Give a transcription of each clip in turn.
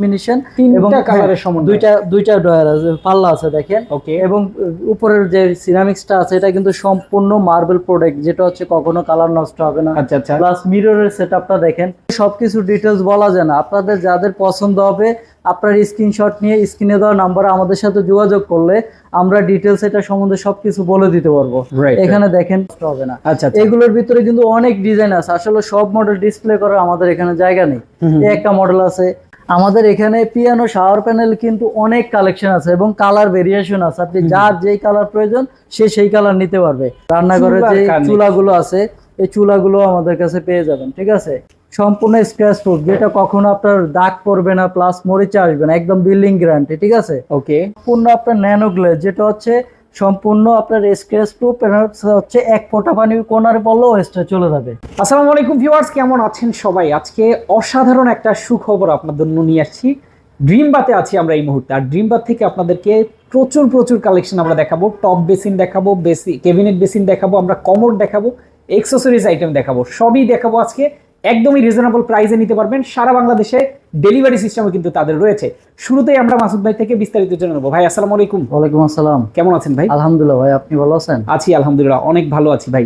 Combination এবং তিনটা কালারের সমন্বয়, দুইটা ডয়ার আছে, পাল্লা আছে দেখেন। ওকে। এবং উপরের যে সিরামিক্সটা আছে এটা কিন্তু সম্পূর্ণ মার্বেল প্রোডাক্ট, যেটা হচ্ছে কখনো কালার নষ্ট হবে না। আচ্ছা আচ্ছা। প্লাস মিররের সেটআপটা দেখেন। সবকিছু ডিটেলস বলা যায় না, আপনাদের যাদের পছন্দ হবে আপনার স্ক্রিনশট নিয়ে স্ক্রিনে দেওয়া নাম্বারে আমাদের সাথে যোগাযোগ করলে আমরা ডিটেলস এটা সম্বন্ধে সবকিছু বলে দিতে পারবো। এখানে দেখেন হবে না। আচ্ছা, এগুলোর ভিতরে কিন্তু অনেক ডিজাইন আছে, আসলে সব মডেল ডিসপ্লে করার আমাদের এখানে জায়গা নেই। একটা মডেল আছে আমাদের এখানে, পিয়ানো শাওয়ার প্যানেল কিন্তু অনেক কালেকশন আছে এবং কালার ভেরিয়েশন আছে, আপনি যার যেই কালার প্রয়োজন সে সেই কালার নিতে পারবে। রান্নাঘরে যে চুলাগুলো আছে এই চুলাগুলো আমাদের কাছে পেয়ে যাবেন, ঠিক আছে। সম্পূর্ণ স্ক্র্যাচ প্রুফ, যেটা কখনো আপনার দাগ পড়বে না, প্লাস মরিচা আসবে না, একদম বিল্ডিং গ্যারান্টি, ঠিক আছে। ওকে। সম্পূর্ণ আপনার ন্যানো গ্লেজ, যেটা হচ্ছে সম্পূর্ণ আপনার স্ক্র্যাচ প্রুফ, হচ্ছে এক ফোঁটা পানি কোনারে পড়লেও এক্সট্রা চলে যাবে। আসসালামু আলাইকুম ভিউয়ার্স, কেমন আছেন সবাই? আজকে অসাধারণ একটা সুখবর আপনাদের জন্য নিয়ে আসছি। ড্রিম বাতে আছি আমরা এই মুহূর্তে, আর ড্রিম বাত থেকে আপনাদেরকে প্রচুর কালেকশন আমরা দেখাবো। টপ বেসিন দেখাবো, ক্যাবিনেট বেসিন দেখাবো, আমরা কমোড দেখাবো, অ্যাক্সেসরিজ আইটেম দেখাবো, সবই দেখাবো আজকে। একদমই রিজনেবল প্রাইসে নিতে পারবেন, সারা বাংলাদেশে ডেলিভারি সিস্টেমও কিন্তু তাদের রয়েছে। শুরুতেই আমরা মাসুদ ভাই থেকে বিস্তারিত জেনে নেবো। ভাই আসসালামু আলাইকুম। ওয়ালাইকুম আসসালাম। কেমন আছেন ভাই? আলহামদুলিল্লাহ ভাই, আপনি ভালো আছেন? আছি আলহামদুলিল্লাহ, অনেক ভালো আছি ভাই।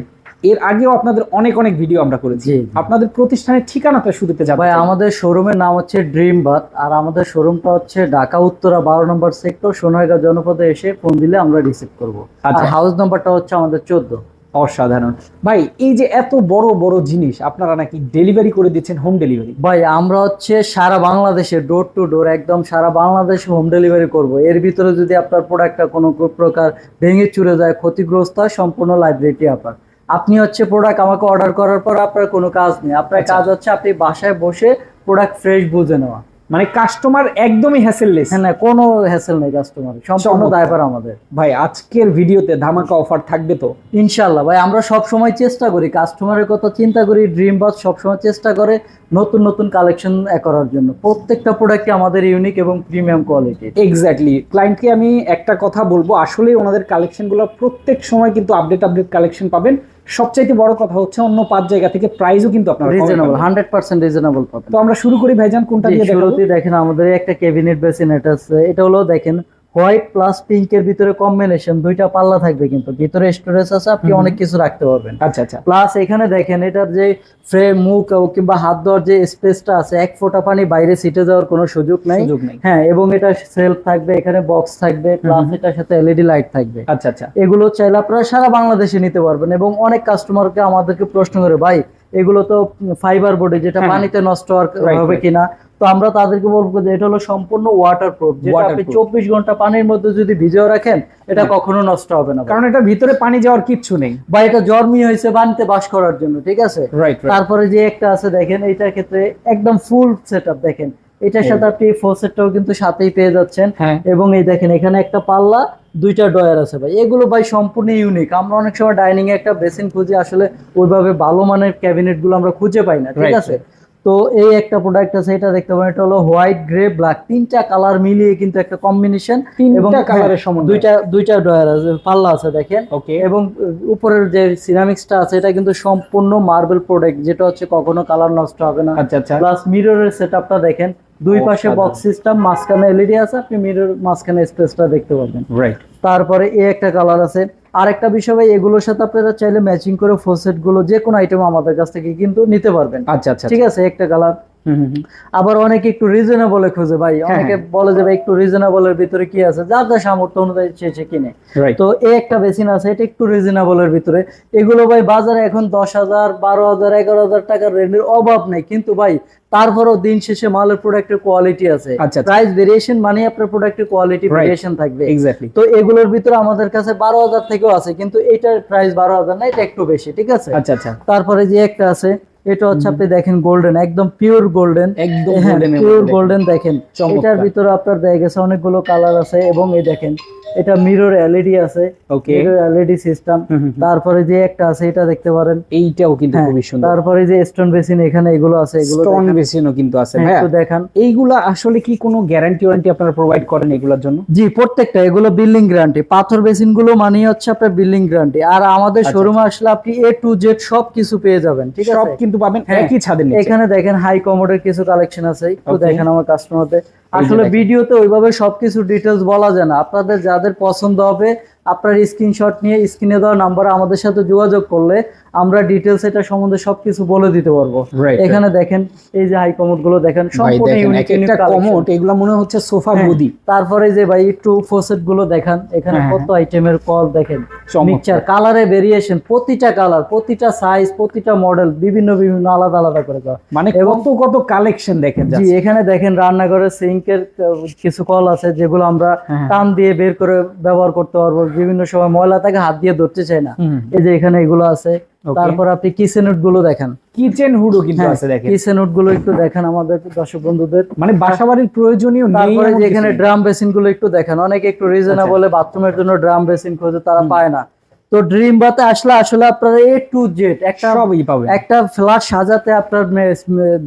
এর আগেও আপনাদের অনেক ভিডিও আমরা করেছি। আপনাদের প্রতিষ্ঠানের ঠিকানাটা শুরুতে যাবো। ভাই আমাদের শোরুমের নাম হচ্ছে ড্রিম বাত, আর আমাদের শোরুমটা হচ্ছে ঢাকা উত্তরা 12 নম্বর সেক্টর, সোনারগাঁও জনপদে এসে ফোন দিলে আমরা রিসিভ করব। আর হাউস নাম্বারটা হচ্ছে আমাদের 14। অসাধারণ ভাই, এই যে এত বড় জিনিস আপনারা নাকি ডেলিভারি করে দিচ্ছেন, হোম ডেলিভারি? ভাই আমরা হচ্ছে সারা বাংলাদেশে ডোর টু ডোর, একদম সারা বাংলাদেশে হোম ডেলিভারি করব। এর ভিতরে যদি আপনার প্রোডাক্টটা কোনো প্রকার ভেঙে চুরে যায়, ক্ষতিগ্রস্ত হয়, সম্পূর্ণ লাইবিলিটি আপনার। আপনি হচ্ছে প্রোডাক্ট আমাকে অর্ডার করার পর আপনার কোনো কাজ নেই, আপনার কাজ হচ্ছে আপনি বাসায় বসে প্রোডাক্ট ফ্রেশ বুঝে নেওয়া। মানে কাস্টমার একদমই হ্যাসেললেস। হ্যাঁ, না কোনো হ্যাসেল নেই কাস্টমার, সম্পূর্ণ দায়ভার আমাদের। ভাই আজকের ভিডিওতে ধামাকা অফার থাকবে তো? ইনশাআল্লাহ ভাই, আমরা সব সময় চেষ্টা করি, কাস্টমারের কথা চিন্তা করি। ড্রিম বাস সবসময় চেষ্টা করে নতুন কালেকশন করার জন্য। প্রত্যেকটা প্রোডাক্টে আমাদের ইউনিক এবং প্রিমিয়াম কোয়ালিটি। এক্স্যাক্টলি, ক্লায়েন্টকে আমি একটা কথা বলবো, আসলে ওনাদের কালেকশনগুলো প্রত্যেক সময় কিন্তু আপডেট কালেকশন পাবেন। সবচাইতে বড় কথা হচ্ছে অন্য 5 জায়গা থেকে প্রাইসও কিন্তু আপনারা রিজনেবল, 100% রিজনেবল পাবেন। তো আমরা শুরু করি ভাইজান, কোনটা দিয়ে দেখাবো? শুরুতেই দেখেন আমাদের একটা ক্যাবিনেট বেসিন, এটা আছে, এটা হলো দেখেন হোয়াইট প্লাস পিঙ্কের ভিতরে কম্বিনেশন, দুইটা পাল্লা থাকবে, কিন্তু ভিতরে স্টোরেজ আছে, আপনি অনেক কিছু রাখতে পারবেন। আচ্ছা। প্লাস এখানে দেখেন এটার যে ফ্রেম, মুখ কিংবা হাত দেওয়ার যে স্পেসটা আছে, এক ফোঁটা পানি বাইরে ছিটে যাওয়ার কোনো সুযোগ নাই। হ্যাঁ, এবং এটা সেলফ থাকবে, এখানে বক্স থাকবে, প্লাস এটার সাথে এলইডি লাইট থাকবে। আচ্ছা। এগুলো চাইলে আপনারা সারা বাংলাদেশে নিতে পারবেন। এবং অনেক কাস্টমারকে আমাদেরকে প্রশ্ন করে, ভাই এগুলো তো ফাইবার বোর্ডে, যেটা পানিতে নষ্ট হবে কিনা। তো আমরা তাদেরকে বলবো যে এটা হলো সম্পূর্ণ ওয়াটারপ্রুফ, যেটা আপনি 24 ঘন্টা পানির মধ্যে যদি ভিজিয়ে রাখেন এটা কখনো নষ্ট হবে না, কারণ এটা ভিতরে পানি যাওয়ার কিচ্ছু নেই। বা এটা জন্মি হয়েছে পানিতে বাস করার জন্য, ঠিক আছে। তারপরে যে একটা আছে দেখেন, এইটার ক্ষেত্রে একদম ফুল সেটআপ দেখেন, এটার সাথে আপনি ফোসেটটাও কিন্তু সাথেই পেয়ে যাচ্ছেন। এবং এই দেখেন এখানে একটা পাল্লা, দুইটা ডয়ার আছে ভাই। এগুলো ভাই সম্পূর্ণ ইউনিক। আমরা অনেক সময় ডাইনিং এ একটা বেসিন খুঁজি, আসলে ওইভাবে ভালো মানের ক্যাবিনেট গুলো আমরা খুঁজে পাই না, ঠিক আছে। তো এই একটা প্রোডাক্ট আছে, এটা দেখতে পারেন, এটা হলো হোয়াইট, গ্রে, ব্ল্যাক, তিনটা কালার মিলিয়ে কিন্তু একটা কম্বিনেশন, এবং কালারের সমন্বয়, দুইটা ডয়ার আছে, পাল্লা আছে দেখেন। এবং উপরের যে সিরামিক্সটা আছে এটা কিন্তু সম্পূর্ণ মার্বেল প্রোডাক্ট, যেটা হচ্ছে কখনো কালার নষ্ট হবে না। আচ্ছা। প্লাস মিররের সেটআপটা দেখেন, দুই পাশে বক্স সিস্টেম, মাঝখানে এলইডি আছে, আপনি মিরর মাঝখানে স্পেসটা দেখতে পাবেন। তারপরে এই একটা কালার আছে। আরেকটা বিষয় ভাই, এগুলোর সাথে আপনারা চাইলে ম্যাচিং করে ফোসেট গুলো যে কোনো আইটেম আমাদের কাছ থেকে কিন্তু নিতে পারবেন। আচ্ছা, ঠিক আছে, একটা কালার। আবার অনেকে একটু রিজনেবল খোঁজে ভাই, অনেকে বলে যে ভাই একটু রিজনেবলের ভিতরে কি আছে, যার যা সামর্থ্য অনুযায়ী সে কিনে। তো এই একটা বেসিন আছে, এটা একটু রিজনেবলের ভিতরে। এগুলো ভাই বাজারে এখন 10,000, 12,000, 11,000 টাকার রেঞ্জের অভাব নেই, কিন্তু ভাই তারপরও দিন শেষে মালের প্রোডাক্টের কোয়ালিটি আছে। প্রাইস ভেরিয়েশন মানে আপনার প্রোডাক্টের কোয়ালিটি ভেরিয়েশন থাকবে। তো এগুলোর ভিতরে আমাদের কাছে 12,000 থেকেও আছে, কিন্তু এটার প্রাইস 12,000 না, এটা একটু বেশি, ঠিক আছে। আচ্ছা। তারপরে যে একটা আছে, এটা হচ্ছে আপনি দেখেন গোল্ডেন, একদম পিওর গোল্ডেন, একদম পিওর গোল্ডেন দেখেন। এটার ভিতরে আপনার দেখা গেছে অনেকগুলো কালার আছে। এবং এই দেখেন এটা মিরর এলইডি আছে, মিরর এলইডি সিস্টেম। তারপরে যে একটা আছে, এটা দেখতে পারেন, এইটাও কিন্তু খুবই সুন্দর। তারপরে যে স্টোন বেসিন এখানে এগুলো আছে, এগুলো স্টোন বেসিনও কিন্তু আছে। একটু দেখান, এইগুলা আসলে কি কোনো গ্যারান্টি আপনারা প্রোভাইড করেন এগুলোর জন্য? জি, প্রত্যেকটা এগুলো বিল্ডিং গ্যারান্টি। পাথর বেসিন গুলো মানে হচ্ছে আপনার বিল্ডিং গ্যারান্টি। আর আমাদের শোরুমে আসলে আপনি A to Z সব কিছু পেয়ে যাবেন, ঠিক আছে। সব কিন্তু পাবেন একই ছাদের নিচে। এখানে দেখেন হাই কমোডের কিছু কালেকশন আছে, একটু দেখেন আমার কাস্টমারদের। আসলে ভিডিওতে ওইভাবে সবকিছু ডিটেলস বলা যায় না, আপনাদের যাদের পছন্দ হবে আপনার স্ক্রিনশট নিয়ে স্ক্রিনে দেওয়া নাম্বারে আমাদের সাথে যোগাযোগ করলে আমরা ডিটেলস এটা সম্বন্ধে সবকিছু বলে দিতে পারবো। এখানে দেখেন এই যে হাই কমোড গুলো দেখেন, সম্পূর্ণ ইউনিক একটা কমোড, এগুলো মনে হচ্ছে সোফা গদি। তারপরে যে ভাই একটু ফোসেট গুলো দেখেন, এখানে কত আইটেমের কল দেখেন, মিক্সচার কালারে ভেরিয়েশন, প্রতিটা কালার, প্রতিটা সাইজ, প্রতিটা মডেল বিভিন্ন বিভিন্ন আলাদা আলাদা করে দেওয়া, মানে কত কত কালেকশন দেখেন। জি এখানে দেখেন রান্নাঘরের সিঙ্কের কিছু কল আছে যেগুলো আমরা টান দিয়ে বের করে ব্যবহার করতে পারবো, বিভিন্ন সময় ময়লা থাকে হাত দিয়ে ধরতে চাই না, এই যে এখানে এগুলো আছে। তারপর আপনি কিচেন হুড গুলো দেখেন, কিচেন হুডও কিন্তু আছে দেখেন, কিচেন হুড গুলো একটু দেখেন আমাদের দর্শক বন্ধুদের, মানে বাসাবাড়ির প্রয়োজনীয়। তারপরে যে এখানে ড্রাম বেসিন গুলো একটু দেখেন, অনেকে একটু রিজনেবল বাথরুমের জন্য ড্রাম বেসিন খোঁজে, তারা পায় না। তো ড্রিম বাতে আসলে আসলে আপনারা A to Z একটা সবই পাবেন। একটা ফ্ল্যাট সাজাতে আপনার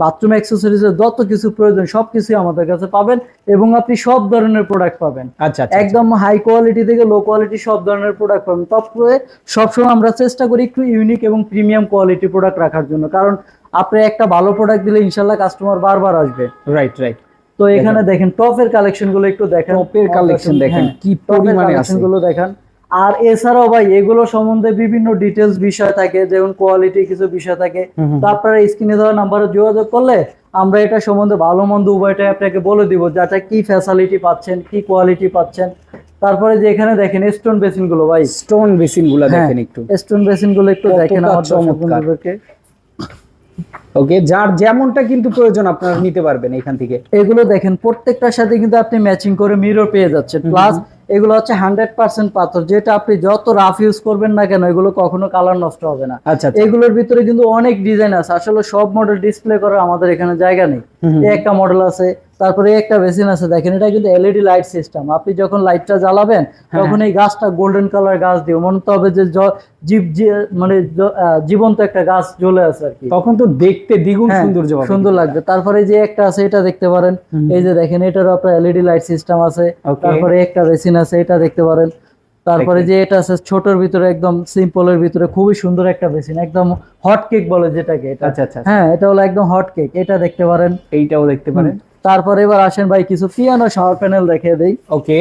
বাথরুম অ্যাকসেসরিজের যত কিছু প্রয়োজন সবকিছুই আমাদের কাছে পাবেন, এবং আপনি সব ধরনের প্রোডাক্ট পাবেন। আচ্ছা, একদম হাই কোয়ালিটি থেকে লো কোয়ালিটি সব ধরনের প্রোডাক্ট পাবেন। তবে সবসময় আমরা চেষ্টা করি একটু ইউনিক এবং প্রিমিয়াম কোয়ালিটি প্রোডাক্ট রাখার জন্য, কারণ আপনি একটা ভালো প্রোডাক্ট দিলে ইনশাল্লাহ কাস্টমার বারবার আসবে। Right right. তো এখানে দেখেন টপের কালেকশন গুলো একটু দেখেন, টপের কালেকশন দেখেন কি পরিমাণে আছে গুলো দেখেন। আর এছাড়াও ভাই এগুলো সম্বন্ধে বিভিন্ন ডিটেলস বিষয় থাকে, যেমন কোয়ালিটি কিছু বিষয় থাকে, তো আপনারা স্ক্রিনে দেওয়া নাম্বারে যোগাযোগ করলে আমরা এটা সম্বন্ধে ভালো মন্দ উভয়টাই আপনাকে বলে দিব, যেটা কি ফ্যাসিলিটি পাচ্ছেন, কি কোয়ালিটি পাচ্ছেন। তারপরে যে এখানে দেখেন স্টোন বেসিন গুলো, ভাই স্টোন বেসিন গুলো দেখেন, একটু স্টোন বেসিন গুলো একটু দেখেন আমার দর্শক বন্ধুদেরকে। ওকে, যার যেমনটা কিন্তু প্রয়োজন আপনারা নিতে পারবেন এখান থেকে। এগুলো দেখেন প্রত্যেকটার সাথে কিন্তু আপনি ম্যাচিং করে মিরর পেয়ে যাচ্ছেন, প্লাস এগুলো হচ্ছে 100% পাথর, যেটা আপনি যত রাফ ইউজ করবেন না কেন এগুলো কখনো কালার নষ্ট হবে না। আচ্ছা, এগুলোর ভিতরে কিন্তু অনেক ডিজাইন আছে, আসলে সব মডেল ডিসপ্লে করার আমাদের এখানে জায়গা নেই। একটা মডেল আছে, তারপরে একটা বেসিন আছে দেখেন, এটা কিন্তু এলইডি লাইট সিস্টেম, আপনি যখন লাইটটা জ্বালাবেন তখন এই গাছটা গোল্ডেন কালার গাছ দিয়ে মনে হবে যে মানে জীবন্ত একটা গাছ জ্বলে আছে আর কি, তখন তো দেখতে দ্বিগুণ সুন্দর লাগবে। তারপরে যে একটা আছে এটা দেখতে পারেন, এই যে দেখেন এটারও আপনার এলইডি লাইট সিস্টেম আছে। তারপরে একটা বেসিন আছে, এটা দেখতে পারেন। তারপরে যে এটা আছে ছোটর ভিতরে একদম সিম্পলের ভিতরে খুবই সুন্দর একটা বেসিন, একদম হট কেক বলে যেটাকে, এটা হ্যাঁ এটা হলো একদম হট কেক, এটা দেখতে পারেন, এইটাও দেখতে পারেন। তারপরে এবার আসেন ভাই কিছু পিয়ানো শাওয়ার প্যানেল দেখিয়ে দেই। ওকে,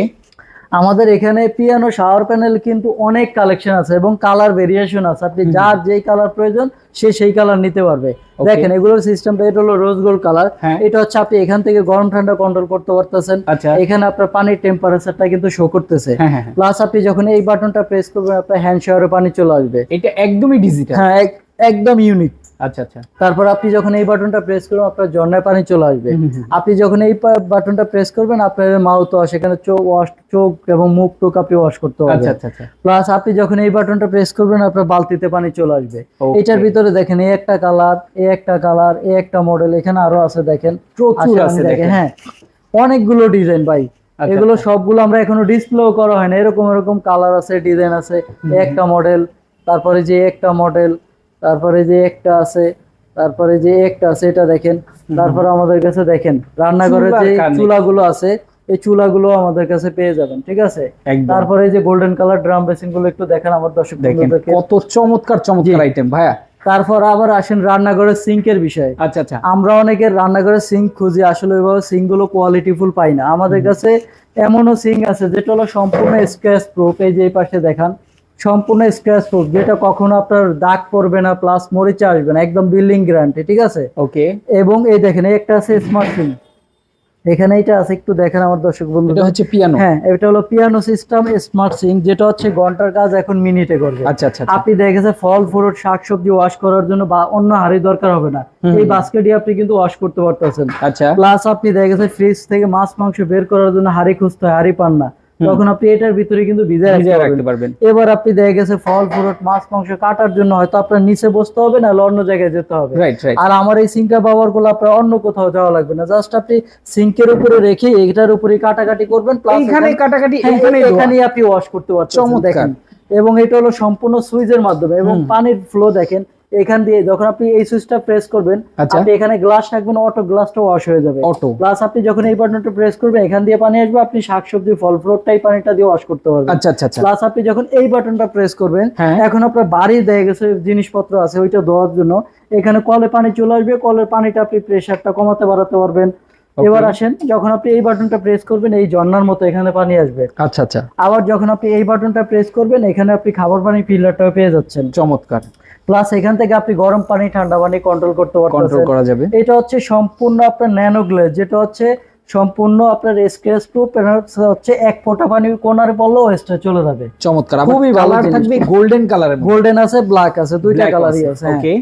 আমাদের এখানে পিয়ানো শাওয়ার প্যানেল কিন্তু অনেক কালেকশন আছে এবং কালার ভেরিয়েশন আছে, আপনি যার যেই কালার প্রয়োজন সে সেই কালার নিতে পারবে। দেখেন এগুলোর সিস্টেমটা, এটা হলো রোজ গোল্ড কালার, এটা হচ্ছে আপনি এখান থেকে গরম ঠান্ডা কন্ট্রোল করতে পারতেছেন। এখানে আপনার পানির টেম্পারেচারটা কিন্তু শো করতেছে, প্লাস আপনি যখন এই বাটনটা প্রেস করবেন আপনার হ্যান্ড শাওয়ারে পানি চলে আসবে। এটা একদমই ডিজিটাল, হ্যাঁ একদম ইউনিক। আচ্ছা আচ্ছা। তারপর আপনি যখন এই বাটনটা প্রেস করবেন আপনার ঝর্ণায় পানি চলে আসবে। আপনি যখন এই বাটনটা প্রেস করবেন আপনার মাউথ ওয়াশ, এখানে চোখ এবং মুখ টুক আপনি ওয়াশ করতে পারবেন। প্লাস আপনি যখন এই বাটনটা প্রেস করবেন আপনার বালতিতে পানি চলে আসবে। এটার ভিতরে দেখেন এই একটা কালার, এই একটা কালার, এই একটা মডেল, এখানে আরো আছে দেখেন, প্রচুর আছে দেখেন, হ্যাঁ অনেকগুলো ডিজাইন ভাই। এগুলো সবগুলো আমরা এখনো ডিসপ্লেও করা হয় না, এরকম এরকম কালার আছে, ডিজাইন আছে। একটা মডেল, তারপরে যে একটা মডেল, তারপরে যে একটা আছে, তারপরে যে একটা আছে, এটা দেখেন। তারপরে আমাদের কাছে দেখেন রান্নাঘরে যে চুলাগুলো আছে, এই চুলাগুলো আমাদের কাছে পেয়ে যাবেন, ঠিক আছে। তারপরে যে গোল্ডেন কালার ড্রাম বেসিন গুলো একটু দেখেন আমার দর্শক বন্ধুদেরকে, কত চমৎকার আইটেম ভাইয়া। তারপর আবার আসেন রান্নাঘরের সিঙ্কের বিষয়। আচ্ছা আচ্ছা, আমরা অনেকের রান্নাঘরের সিঙ্ক খুঁজি, আসলে ওইভাবে সিঙ্ক গুলো কোয়ালিটিফুল পাই না। আমাদের কাছে এমনও সিঙ্ক আছে যেটা হলো সম্পূর্ণ স্ক্র্যাচ প্রুফ, এই যে এই পাশে দেখান, সম্পূর্ণ স্ক্র্যাচ প্রুফ, যেটা কখনো আপনার দাগ পড়বে না, প্লাস মরিচা আসবে না, একদম বিল্ডিং গ্যারান্টি, ঠিক আছে। ওকে, এবং এই দেখেন একটা আছে স্মার্ট সিঙ্ক, এখানে এটা আছে, একটু দেখেন আমার দর্শক বন্ধু, এটা হচ্ছে পিয়ানো। হ্যাঁ এটা হলো পিয়ানো সিস্টেম স্মার্ট সিঙ্ক, যেটা হচ্ছে ঘন্টার কাজ এখন মিনিটে করবে। আচ্ছা আচ্ছা, আপনি দেখেছে ফল ফ্রুট শাকসবজি ওয়াশ করার জন্য বা অন্য হাঁড়ি দরকার হবে না, এই বাস্কেটই আপনি কিন্তু ওয়াশ করতে পারতেছেন। আচ্ছা, প্লাস আপনি দেখেছে ফ্রিজ থেকে মাছ মাংস বের করার জন্য হাঁড়ি খুঁজতে হয়, হাঁড়ি পান না, তখন আপনি এটার ভিতরে কিন্তু ভিজিয়ে রাখতে পারবেন। এবার আপনি দেখা গেছে ফল ফ্রুট মাছ মাংস কাটার জন্য হয়তো আপনার নিচে বসতে হবে না, অন্য জায়গায় যেতে হবে। আর আমার এই সিঙ্কটা ব্যবহার করলে আপনার অন্য কোথাও যাওয়া লাগবে না, জাস্ট আপনি সিঙ্কের উপরে রেখে এটার উপরে কাটাকাটি করবেন, এখানেই আপনি ওয়াশ করতে পারছেন। দেখেন, এবং এটা হলো সম্পূর্ণ সুইচের মাধ্যমে, এবং পানির ফ্লো দেখেন এখান দিয়ে যখন আপনি এই সুইচটা প্রেস করবেন আপনি এখানে গ্লাস রাখবেন, অটো গ্লাসটা ওয়াশ হয়ে যাবে। প্লাস আপনি যখন এই বাটনটা প্রেস করবেন এখান দিয়ে পানি আসবে, আপনি শাকসবজি ফল ফ্রুটটাই পানিটা দিয়ে ওয়াশ করতে পারবেন। আচ্ছা আচ্ছা। প্লাস আপনি যখন এই বাটনটা প্রেস করবেন এখন আপনার বাড়ির দেখা গেছে জিনিসপত্র আছে ওইটা ধোয়ার জন্য এখানে কলে পানি চলে আসবে, কলের পানিটা আপনি প্রেসারটা কমাতে বাড়াতে পারবেন। এবার আসেন, যখন আপনি এই বাটনটা প্রেস করবেন এই ঝর্ণার মতো এখানে পানি আসবে। আচ্ছা আচ্ছা, আবার যখন আপনি এই বাটনটা প্রেস করবেন এখানে আপনি খাবার পানি ফিল্টারটাও পেয়ে যাচ্ছেন। চমৎকার। প্লাস এখান থেকে আপনি গরম পানি ঠান্ডা পানি কন্ট্রোল করতে পারবেন, কন্ট্রোল করা যাবে। এটা হচ্ছে সম্পূর্ণ আপনার ন্যানো গ্লেজ, যেটা হচ্ছে সম্পূর্ণ আপনার স্ক্র্যাচ প্রুফ, হচ্ছে এক ফোঁটা পানি কোনারে পড়লেও ওয়েস্টে চলে যাবে। চমৎকার। খুবই ভালো কালার জিনিস। থাকবে গোল্ডেন কালারের, গোল্ডেন আছে, ব্ল্যাক আছে, দুইটা কালারই আছে। ওকে,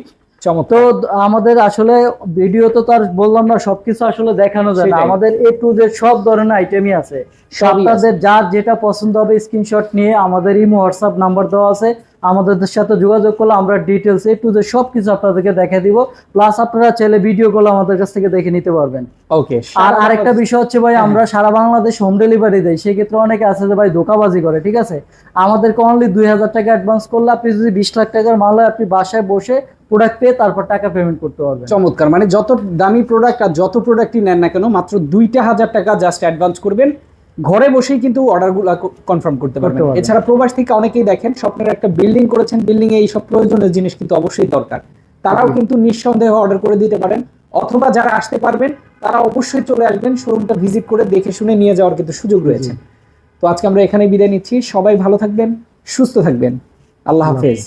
চমৎকার। তো আমাদের আসলে ভিডিও তো তার বললাম না সবকিছু আসলে দেখানো যায় না, সেটাই। আমাদের এ টু জেড সব ধরনের আইটেমই আছে। সবই আপনাদের যার যেটা পছন্দ হবে স্ক্রিনশট নিয়ে আমাদের ইমো হোয়াটসঅ্যাপ নাম্বার দেওয়া আছে, আমাদের সাথে যোগাযোগ করলে আমরা ডিটেলস এ টু জেড সবকিছু আপনাদেরকে দেখিয়ে দিব। প্লাস আপনারা চাইলে ভিডিও কল আমাদের কাছ থেকে দেখে নিতে পারবেন। ওকে। আর আরেকটা বিষয় হচ্ছে ভাই, আমরা সারা বাংলাদেশ হোম ডেলিভারি দেই, সেক্ষেত্রে অনেকে আছে যে ভাই ধোকাবাজি করে, ঠিক আছে, আমাদেরকে অনলি 2000 টাকা অ্যাডভান্স করলে আপনি যদি 20 লাখ টাকার মাল হয় আপনি বাসায় বসে প্রোডাক্ট পেয়ে তারপর টাকা পেমেন্ট করতে পারবেন। চমৎকার। মানে যত দামি প্রোডাক্ট আর যত প্রোডাক্টই নেন না কেন, মাত্র 2000 টাকা জাস্ট অ্যাডভান্স করবেন, ঘরে বসেই কিন্তু অর্ডারগুলো কনফার্ম করতে পারবেন। এছাড়া প্রবাস থেকে অনেকেই দেখেন স্বপ্নের একটা বিল্ডিং করেছেন, বিল্ডিং এ এই সব প্রয়োজনীয় জিনিস কিন্তু অবশ্যই দরকার, তারাও কিন্তু নিঃসন্দেহে অর্ডার করে দিতে পারেন। অথবা যারা আসতে পারবেন তারা অবশ্যই চলে আসবেন, শোরুমটা ভিজিট করে দেখে শুনে নিয়ে যাওয়ার কিন্তু সুযোগ রয়েছে। তো আজকে আমরা এখানেই বিদায় নিচ্ছি, সবাই ভালো থাকবেন, সুস্থ থাকবেন, আল্লাহ হাফেজ।